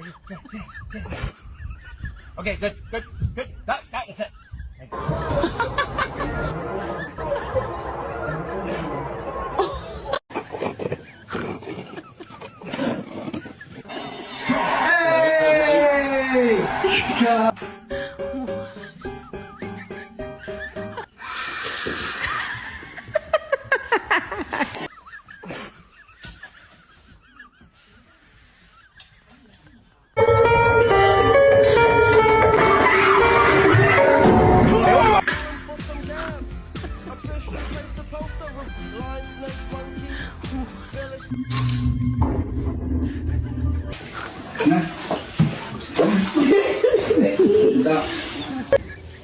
Okay, good, good, good. That's it. Thank you.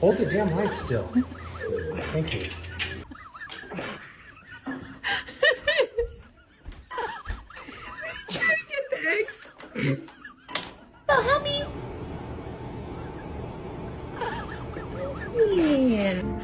Hold the damn light still. Thank you. Trying to get the eggs. Oh, help me. Man.